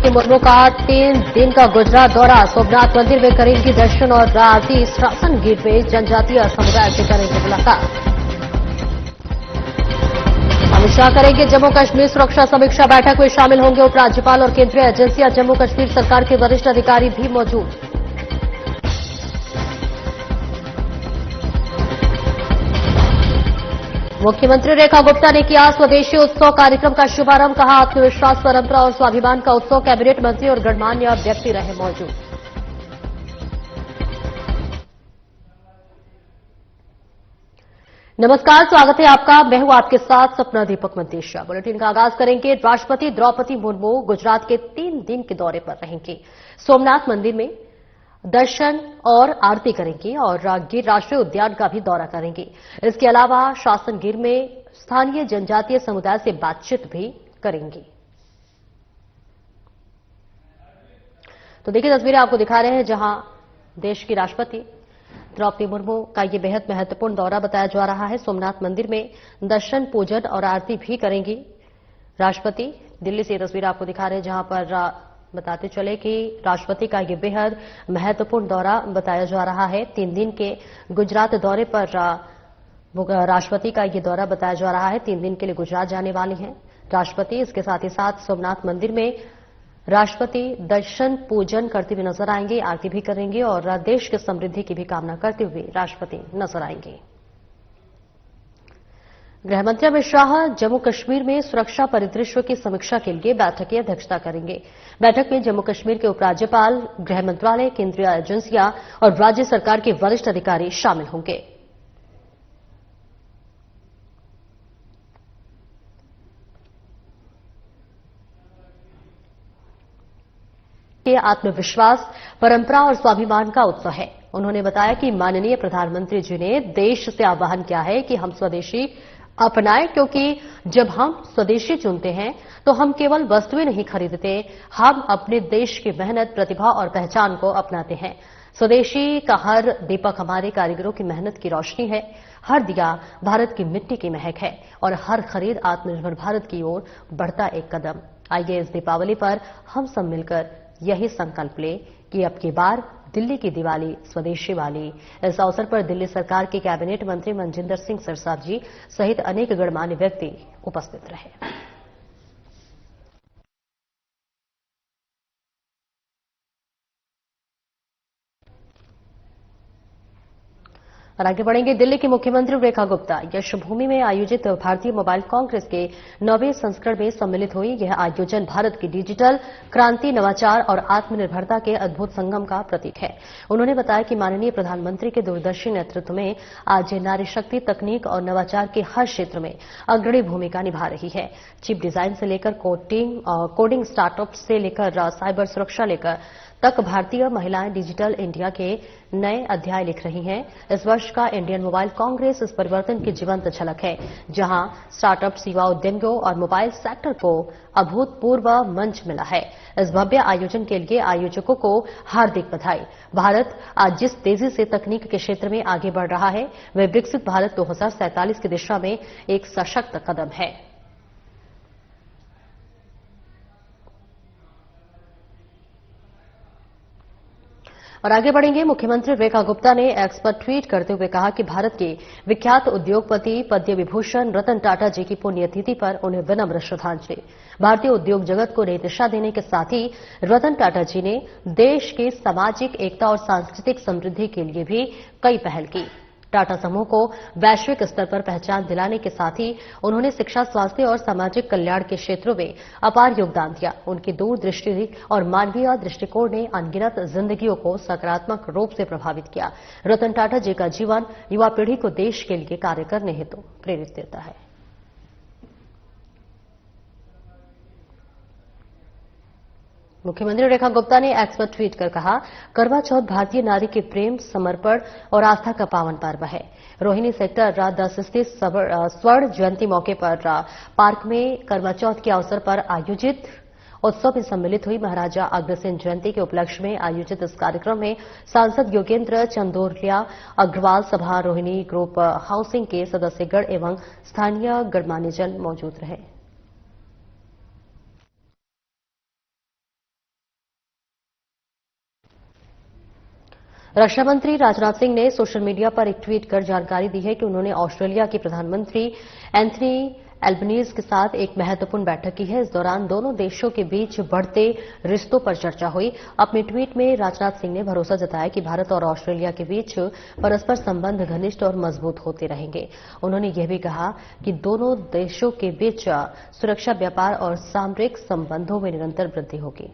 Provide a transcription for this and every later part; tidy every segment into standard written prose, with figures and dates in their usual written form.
द्रौपदी मुर्मू का 3 दिन का गुजरात दौरा। सोमनाथ मंदिर में करेंगी दर्शन और आरती। शासन गीर में जनजातीय समुदाय से करेंगे मुलाकात। अमित शाह करेंगे जम्मू कश्मीर सुरक्षा समीक्षा बैठक में शामिल होंगे उपराज्यपाल और केंद्रीय एजेंसियां। जम्मू कश्मीर सरकार के वरिष्ठ अधिकारी भी मौजूद। मुख्यमंत्री रेखा गुप्ता ने किया स्वदेशी उत्सव कार्यक्रम का शुभारंभ। कहा आत्मविश्वास, परंपरा और स्वाभिमान का उत्सव। कैबिनेट मंत्री और गणमान्य व्यक्ति रहे मौजूद। नमस्कार, स्वागत है आपका। मैं हूं आपके साथ सपना दीपक मंतेशिया। बुलेटिन का आगाज करेंगे। राष्ट्रपति द्रौपदी मुर्मू गुजरात के 3 दिन के दौरे पर रहेंगे। सोमनाथ मंदिर में दर्शन और आरती करेंगी और गिर राष्ट्रीय उद्यान का भी दौरा करेंगी। इसके अलावा शासन गिर में स्थानीय जनजातीय समुदाय से बातचीत भी करेंगी। तो देखिए, तस्वीरें आपको दिखा रहे हैं जहां देश की राष्ट्रपति द्रौपदी मुर्मू का ये बेहद महत्वपूर्ण दौरा बताया जा रहा है। सोमनाथ मंदिर में दर्शन, पूजन और आरती भी करेंगी राष्ट्रपति। दिल्ली से ये तस्वीर आपको दिखा रहे हैं जहां पर बताते चले कि राष्ट्रपति का ये बेहद महत्वपूर्ण दौरा बताया जा रहा है। 3 दिन के गुजरात दौरे पर राष्ट्रपति का ये दौरा बताया जा रहा है। 3 दिन के लिए गुजरात जाने वाली हैं राष्ट्रपति। इसके साथ ही साथ सोमनाथ मंदिर में राष्ट्रपति दर्शन, पूजन करते हुए नजर आएंगे, आरती भी करेंगे और देश की समृद्धि की भी कामना करते हुए राष्ट्रपति नजर आएंगे। गृहमंत्री अमित शाह जम्मू कश्मीर में सुरक्षा परिदृश्य की समीक्षा के लिए बैठक की अध्यक्षता करेंगे। बैठक में जम्मू कश्मीर के उपराज्यपाल, गृह मंत्रालय, केंद्रीय एजेंसियां और राज्य सरकार के वरिष्ठ अधिकारी शामिल होंगे। ये आत्मविश्वास, परंपरा और स्वाभिमान का उत्सव है। उन्होंने बताया कि माननीय प्रधानमंत्री जी ने देश से आह्वान किया है कि हम स्वदेशी अपनाएं, क्योंकि जब हम स्वदेशी चुनते हैं तो हम केवल वस्तुएं नहीं खरीदते, हम अपने देश की मेहनत, प्रतिभा और पहचान को अपनाते हैं। स्वदेशी का हर दीपक हमारे कारीगरों की मेहनत की रोशनी है, हर दिया भारत की मिट्टी की महक है और हर खरीद आत्मनिर्भर भारत की ओर बढ़ता एक कदम। आइए इस दीपावली पर हम सब मिलकर यही संकल्प लें कि अब की बार दिल्ली की दिवाली स्वदेशी वाली। इस अवसर पर दिल्ली सरकार के कैबिनेट मंत्री मनजिंदर सिंह सिरसा जी सहित अनेक गणमान्य व्यक्ति उपस्थित रहे। और आगे बढ़ेंगे। दिल्ली की मुख्यमंत्री रेखा गुप्ता यशभूमि में आयोजित भारतीय मोबाइल कांग्रेस के 9वें संस्करण में सम्मिलित हुई। यह आयोजन भारत की डिजिटल क्रांति, नवाचार और आत्मनिर्भरता के अद्भुत संगम का प्रतीक है। उन्होंने बताया कि माननीय प्रधानमंत्री के दूरदर्शी नेतृत्व में आज नारी शक्ति तकनीक और नवाचार के हर क्षेत्र में अग्रणी भूमिका निभा रही है। चिप डिजाइन से लेकर कोडिंग स्टार्टअप से लेकर साइबर सुरक्षा लेकर तक भारतीय महिलाएं डिजिटल इंडिया के नए अध्याय लिख रही हैं। इस वर्ष का इंडियन मोबाइल कांग्रेस इस परिवर्तन की जीवंत झलक है, जहां स्टार्टअप्स, युवा उद्यमियों और मोबाइल सेक्टर को अभूतपूर्व मंच मिला है। इस भव्य आयोजन के लिए आयोजकों को हार्दिक बधाई। भारत आज जिस तेजी से तकनीक के क्षेत्र में आगे बढ़ रहा है, वह विकसित भारत 2047 की दिशा में एक सशक्त कदम है। और आगे बढ़ेंगे। मुख्यमंत्री रेखा गुप्ता ने एक्स पर ट्वीट करते हुए कहा कि भारत के विख्यात उद्योगपति पद्म विभूषण रतन टाटा जी की पुण्यतिथि पर उन्हें विनम्र श्रद्धांजलि। भारतीय उद्योग जगत को नई दिशा देने के साथ ही रतन टाटा जी ने देश की सामाजिक एकता और सांस्कृतिक समृद्धि के लिए भी कई पहल की। टाटा समूह को वैश्विक स्तर पर पहचान दिलाने के साथ ही उन्होंने शिक्षा, स्वास्थ्य और सामाजिक कल्याण के क्षेत्रों में अपार योगदान दिया। उनकी दूरदृष्टि और मानवीय दृष्टिकोण ने अनगिनत जिंदगियों को सकारात्मक रूप से प्रभावित किया। रतन टाटा जी का जीवन युवा पीढ़ी को देश के लिए कार्य करने हेतु प्रेरित देता है। मुख्यमंत्री रेखा गुप्ता ने एक्स पर ट्वीट कर कहा, करवा चौथ भारतीय नारी के प्रेम, समर्पण और आस्था का पावन पर्व है। रोहिणी सेक्टर 10 स्थित स्वर्ण जयंती मौके पर पार्क में करवा चौथ के अवसर पर आयोजित उत्सव में सम्मिलित हुई। महाराजा अग्रसेन जयंती के उपलक्ष्य में आयोजित इस कार्यक्रम में सांसद योगेंद्र चंदोलिया, अग्रवाल सभा, रोहिणी ग्रुप हाउसिंग के सदस्यगण एवं स्थानीय गणमान्यजन मौजूद रहे। रक्षा मंत्री राजनाथ सिंह ने सोशल मीडिया पर एक ट्वीट कर जानकारी दी है कि उन्होंने ऑस्ट्रेलिया के प्रधानमंत्री एंथनी एल्बनीज के साथ एक महत्वपूर्ण बैठक की है। इस दौरान दोनों देशों के बीच बढ़ते रिश्तों पर चर्चा हुई। अपने ट्वीट में राजनाथ सिंह ने भरोसा जताया कि भारत और ऑस्ट्रेलिया के बीच परस्पर संबंध घनिष्ठ और मजबूत होते रहेंगे। उन्होंने यह भी कहा कि दोनों देशों के बीच सुरक्षा, व्यापार और सामरिक संबंधों में निरंतर वृद्धि होगी।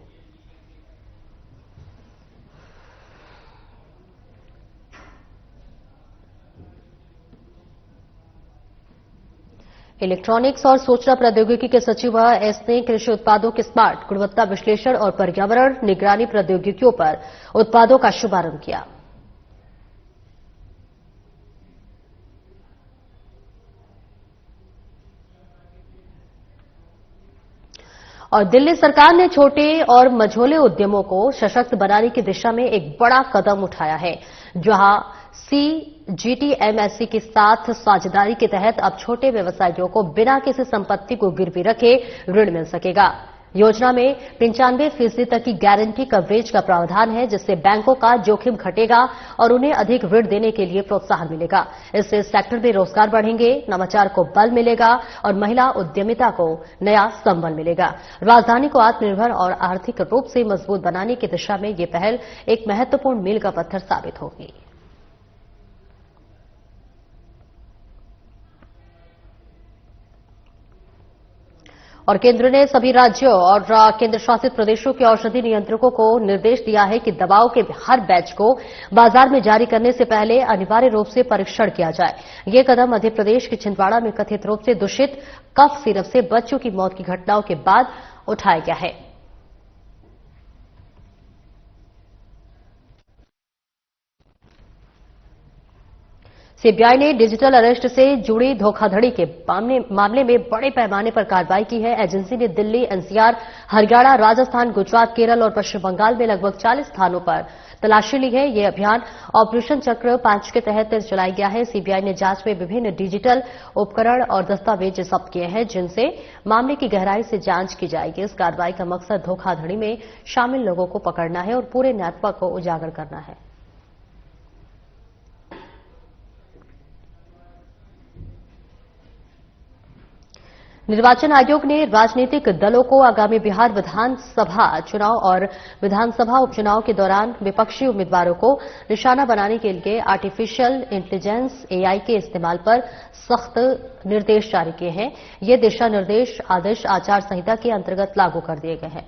इलेक्ट्रॉनिक्स और सूचना प्रौद्योगिकी के सचिव एस ने कृषि उत्पादों के स्मार्ट गुणवत्ता विश्लेषण और पर्यावरण निगरानी प्रौद्योगिकियों पर उत्पादों का शुभारंभ किया। और दिल्ली सरकार ने छोटे और मझोले उद्यमों को सशक्त बनाने की दिशा में एक बड़ा कदम उठाया है, जहां CGTMSE के साथ साझेदारी के तहत अब छोटे व्यवसायियों को बिना किसी संपत्ति को गिरवी रखे ऋण मिल सकेगा। योजना में 95% तक की गारंटी कवरेज का प्रावधान है, जिससे बैंकों का जोखिम घटेगा और उन्हें अधिक ऋण देने के लिए प्रोत्साहन मिलेगा। इससे सेक्टर में रोजगार बढ़ेंगे, नवाचार को बल मिलेगा और महिला उद्यमिता को नया संबल मिलेगा। राजधानी को आत्मनिर्भर और आर्थिक रूप से मजबूत बनाने की दिशा में यह पहल एक महत्वपूर्ण मील का पत्थर साबित होगी। और केंद्र ने सभी राज्यों और केंद्र शासित प्रदेशों के औषधि नियंत्रकों को निर्देश दिया है कि दवाओं के हर बैच को बाजार में जारी करने से पहले अनिवार्य रूप से परीक्षण किया जाए। यह कदम मध्य प्रदेश के छिंदवाड़ा में कथित रूप से दूषित कफ सिरप से बच्चों की मौत की घटनाओं के बाद उठाया गया है। सीबीआई ने डिजिटल अरेस्ट से जुड़ी धोखाधड़ी के मामले में बड़े पैमाने पर कार्रवाई की है। एजेंसी ने दिल्ली, एनसीआर, हरियाणा, राजस्थान, गुजरात, केरल और पश्चिम बंगाल में लगभग 40 स्थानों पर तलाशी ली है। यह अभियान ऑपरेशन चक्र 5 के तहत चलाया गया है। सीबीआई ने जांच में विभिन्न डिजिटल उपकरण और दस्तावेज जब्त किए हैं, जिनसे मामले की गहराई से जांच की जाएगी। इस कार्रवाई का मकसद धोखाधड़ी में शामिल लोगों को पकड़ना है और पूरे नेटवर्क को उजागर करना है। निर्वाचन आयोग ने राजनीतिक दलों को आगामी बिहार विधानसभा चुनाव और विधानसभा उपचुनाव के दौरान विपक्षी उम्मीदवारों को निशाना बनाने के लिए आर्टिफिशियल इंटेलिजेंस AI के इस्तेमाल पर सख्त निर्देश जारी किए हैं। ये दिशा निर्देश आदर्श आचार संहिता के अंतर्गत लागू कर दिए गए हैं।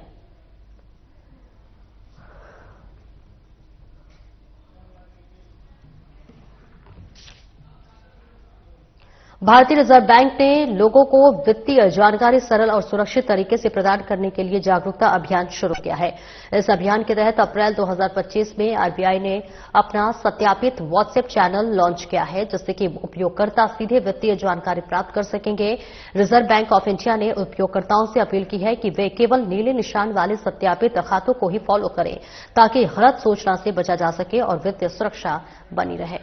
भारतीय रिजर्व बैंक ने लोगों को वित्तीय जानकारी सरल और सुरक्षित तरीके से प्रदान करने के लिए जागरूकता अभियान शुरू किया है। इस अभियान के तहत अप्रैल 2025 में आरबीआई ने अपना सत्यापित व्हाट्सएप चैनल लॉन्च किया है, जिससे कि उपयोगकर्ता सीधे वित्तीय जानकारी प्राप्त कर सकेंगे। रिजर्व बैंक ऑफ इंडिया ने उपयोगकर्ताओं से अपील की है कि वे केवल नीले निशान वाले सत्यापित खातों को ही फॉलो करें, ताकि गलत सूचना से बचा जा सके और वित्तीय सुरक्षा बनी रहे।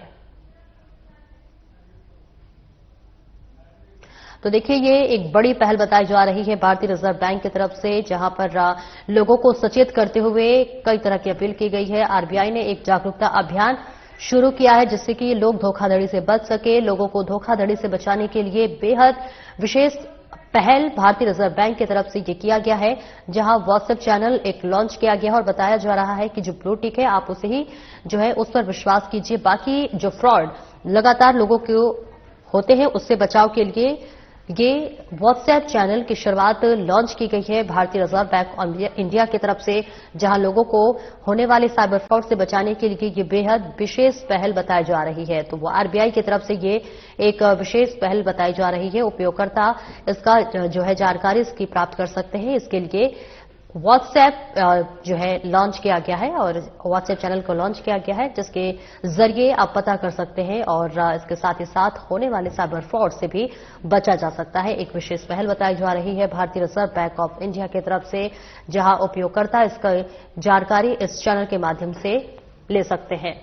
तो देखिए, ये एक बड़ी पहल बताई जा रही है भारतीय रिजर्व बैंक की तरफ से, जहां पर लोगों को सचेत करते हुए कई तरह की अपील की गई है। आरबीआई ने एक जागरूकता अभियान शुरू किया है, जिससे कि लोग धोखाधड़ी से बच सके। लोगों को धोखाधड़ी से बचाने के लिए बेहद विशेष पहल भारतीय रिजर्व बैंक की तरफ से ये किया गया है, जहां व्हाट्सएप चैनल एक लॉन्च किया गया है और बताया जा रहा है कि जो ब्लू टिक है, आप उसे ही जो है उस पर विश्वास कीजिए। बाकी जो फ्रॉड लगातार लोगों को होते हैं, उससे बचाव के लिए ये व्हाट्सएप चैनल की शुरुआत लॉन्च की गई है भारतीय रिजर्व बैंक ऑफ इंडिया की तरफ से, जहां लोगों को होने वाले साइबर फ्रॉड से बचाने के लिए ये बेहद विशेष पहल बताई जा रही है। तो वो आरबीआई की तरफ से ये एक विशेष पहल बताई जा रही है। उपयोगकर्ता इसका जो है जानकारी इसकी प्राप्त कर सकते हैं। इसके लिए व्हाट्सएप जो है लॉन्च किया गया है और व्हाट्सएप चैनल को लॉन्च किया गया है, जिसके जरिए आप पता कर सकते हैं और इसके साथ ही साथ होने वाले साइबर फ्रॉड से भी बचा जा सकता है। एक विशेष पहल बताई जा रही है भारतीय रिजर्व बैंक ऑफ इंडिया की तरफ से, जहां उपयोगकर्ता इसका जानकारी इस चैनल के माध्यम से ले सकते हैं।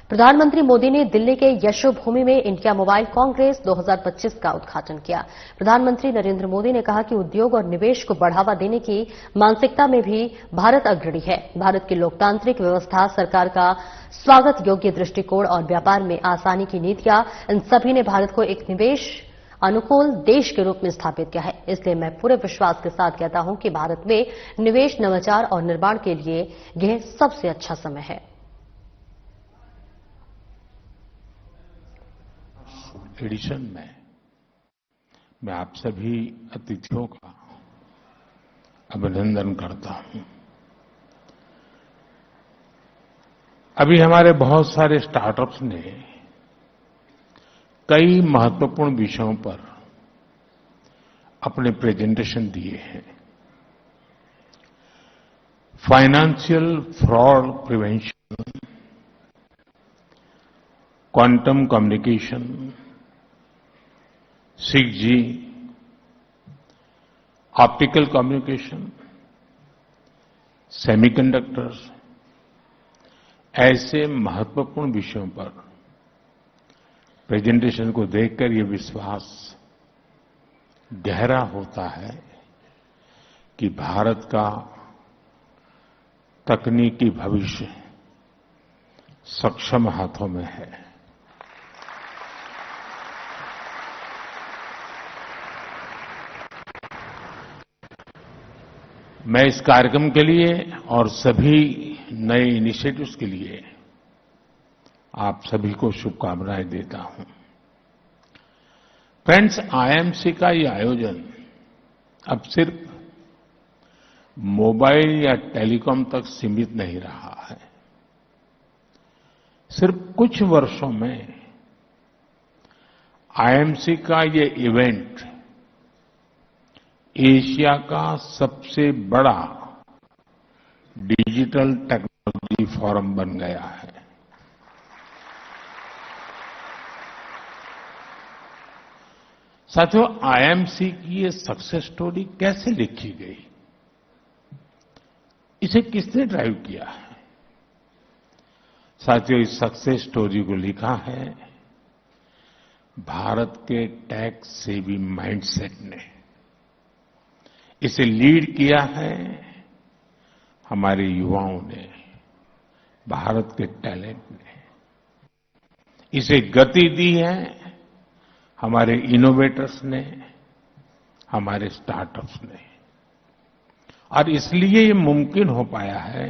प्रधानमंत्री मोदी ने दिल्ली के यशोभूमि में इंडिया मोबाइल कांग्रेस 2025 का उद्घाटन किया। प्रधानमंत्री नरेंद्र मोदी ने कहा कि उद्योग और निवेश को बढ़ावा देने की मानसिकता में भी भारत अग्रणी है। भारत की लोकतांत्रिक व्यवस्था, सरकार का स्वागत योग्य दृष्टिकोण और व्यापार में आसानी की नीतियां, इन सभी ने भारत को एक निवेश अनुकूल देश के रूप में स्थापित किया है। इसलिए मैं पूरे विश्वास के साथ कहता हूं कि भारत में निवेश, नवाचार और निर्माण के लिए यह सबसे अच्छा समय है। एडिशन में मैं आप सभी अतिथियों का अभिनंदन करता हूं। अभी हमारे बहुत सारे स्टार्टअप्स ने कई महत्वपूर्ण विषयों पर अपने प्रेजेंटेशन दिए हैं। Financial fraud prevention, quantum communication, 6G, optical communication, semiconductors, ऐसे महत्वपूर्ण विषयों पर प्रेजेंटेशन को देखकर ये विश्वास गहरा होता है कि भारत का तकनीकी भविष्य सक्षम हाथों में है। मैं इस कार्यक्रम के लिए और सभी नए इनिशिएटिव्स के लिए आप सभी को शुभकामनाएं देता हूं। फ्रेंड्स, आईएमसी का ये आयोजन अब सिर्फ मोबाइल या टेलीकॉम तक सीमित नहीं रहा है। सिर्फ कुछ वर्षों में आईएमसी का ये इवेंट एशिया का सबसे बड़ा डिजिटल टेक्नोलॉजी फोरम बन गया है। साथियों, आईएमसी की ये सक्सेस स्टोरी कैसे लिखी गई, इसे किसने ड्राइव किया है? साथियों, इस सक्सेस स्टोरी को लिखा है भारत के टेक सेवी माइंडसेट ने। इसे लीड किया है हमारे युवाओं ने, भारत के टैलेंट ने। इसे गति दी है हमारे इनोवेटर्स ने, हमारे स्टार्टअप्स ने। और इसलिए ये मुमकिन हो पाया है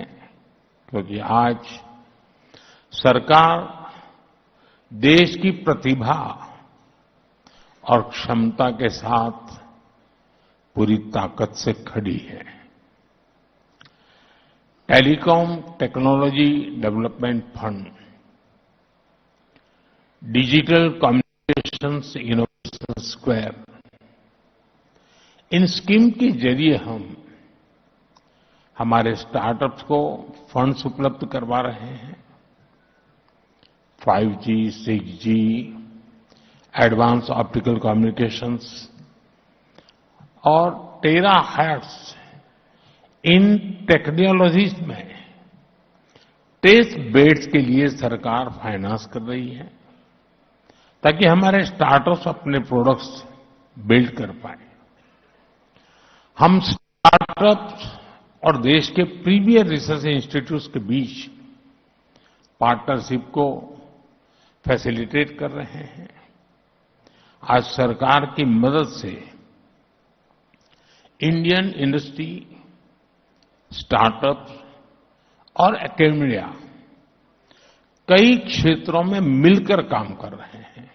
क्योंकि आज सरकार देश की प्रतिभा और क्षमता के साथ पूरी ताकत से खड़ी है। Telecom technology development fund, digital communications innovation square, इन स्कीम के जरिए हम हमारे स्टार्टअप्स को फंड्स उपलब्ध करवा रहे हैं। 5G, 6G, advance optical communications और टेराहर्ट्ज, इन टेक्नोलॉजीज में टेस्ट बेड्स के लिए सरकार फाइनेंस कर रही है ताकि हमारे स्टार्टअप्स अपने प्रोडक्ट्स बिल्ड कर पाए। हम स्टार्टअप्स और देश के प्रीमियर रिसर्च इंस्टीट्यूट्स के बीच पार्टनरशिप को फैसिलिटेट कर रहे हैं। आज सरकार की मदद से इंडियन इंडस्ट्री, स्टार्टअप्स और एकेडमिया कई क्षेत्रों में मिलकर काम कर रहे हैं।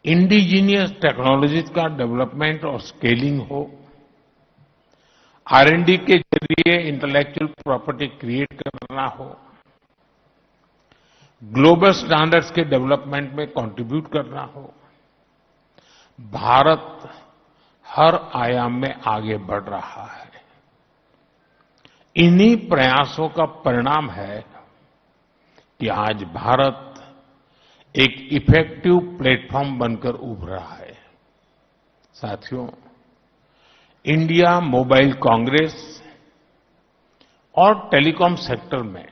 इंडिजीनियस टेक्नोलॉजीज का डेवलपमेंट और स्केलिंग हो, R&D के जरिए इंटेलेक्चुअल प्रॉपर्टी क्रिएट करना हो, ग्लोबल स्टैंडर्ड्स के डेवलपमेंट में कंट्रीब्यूट करना हो, भारत हर आयाम में आगे बढ़ रहा है। इन्हीं प्रयासों का परिणाम है कि आज भारत एक इफेक्टिव प्लेटफॉर्म बनकर उभरा है। साथियों, इंडिया मोबाइल कांग्रेस और टेलीकॉम सेक्टर में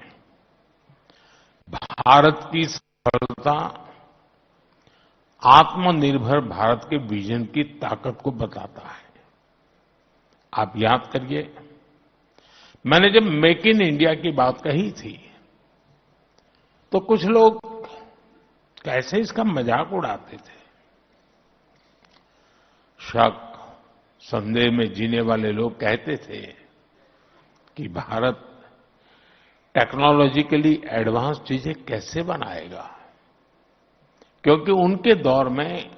भारत की सफलता आत्मनिर्भर भारत के विजन की ताकत को बताता है। आप याद करिए, मैंने जब मेक इन इंडिया की बात कही थी तो कुछ लोग कैसे इसका मजाक उड़ाते थे। शक संदेह में जीने वाले लोग कहते थे कि भारत टेक्नोलॉजिकली एडवांस चीजें कैसे बनाएगा, क्योंकि उनके दौर में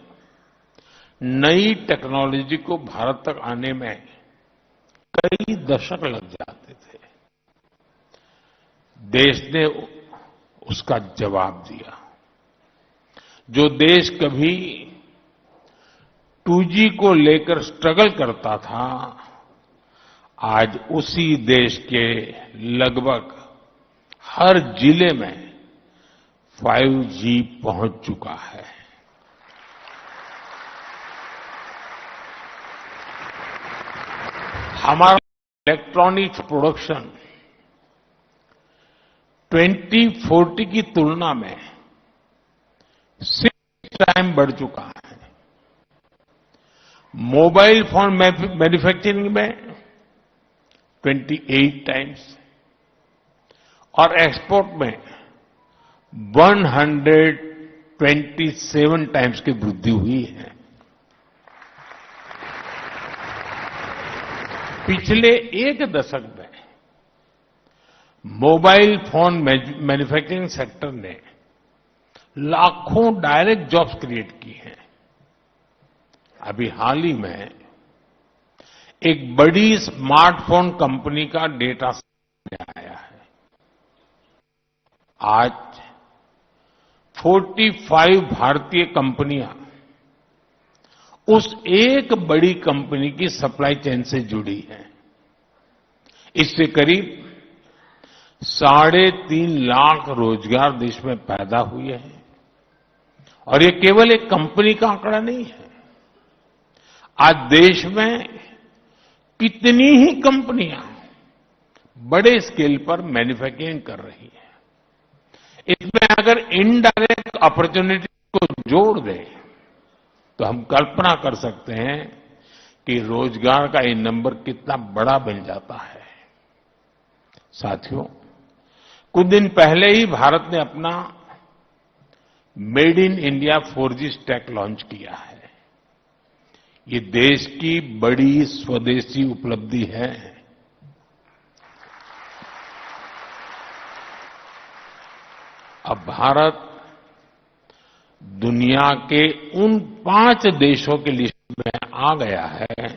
नई टेक्नोलॉजी को भारत तक आने में कई दशक लग जाते थे। देश ने उसका जवाब दिया। जो देश कभी 2G को लेकर स्ट्रगल करता था, आज उसी देश के लगभग हर जिले में 5G पहुंच चुका है। हमारा इलेक्ट्रॉनिक्स प्रोडक्शन 2040 की तुलना में 6 टाइम बढ़ चुका है। मोबाइल फोन मैन्युफैक्चरिंग में 28 टाइम्स और एक्सपोर्ट में 127 टाइम्स की वृद्धि हुई है। पिछले एक दशक में मोबाइल फोन मैन्युफैक्चरिंग सेक्टर ने लाखों डायरेक्ट जॉब्स क्रिएट की हैं। अभी हाल ही में एक बड़ी स्मार्टफोन कंपनी का डेटा सामने आया है। आज 45 भारतीय कंपनियां उस एक बड़ी कंपनी की सप्लाई चेन से जुड़ी हैं। इससे करीब 3.5 लाख रोजगार देश में पैदा हुए हैं। और ये केवल एक कंपनी का आंकड़ा नहीं है। आज देश में कितनी ही कंपनियां बड़े स्केल पर मैन्युफैक्चरिंग कर रही हैं। इसमें अगर इनडायरेक्ट अपॉर्चुनिटी को जोड़ दें तो हम कल्पना कर सकते हैं कि रोजगार का ये नंबर कितना बड़ा बन जाता है। साथियों, कुछ दिन पहले ही भारत ने अपना made in India 4G stack launch किया है। ये देश की बड़ी स्वदेशी उपलब्धि है। अब भारत दुनिया के उन 5 देशों की लिस्ट में आ गया है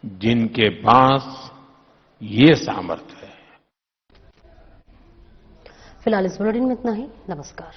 जिनके पास ये सामर्थ्य है। फिलहाल इस बुलेटिन में इतना ही। नमस्कार।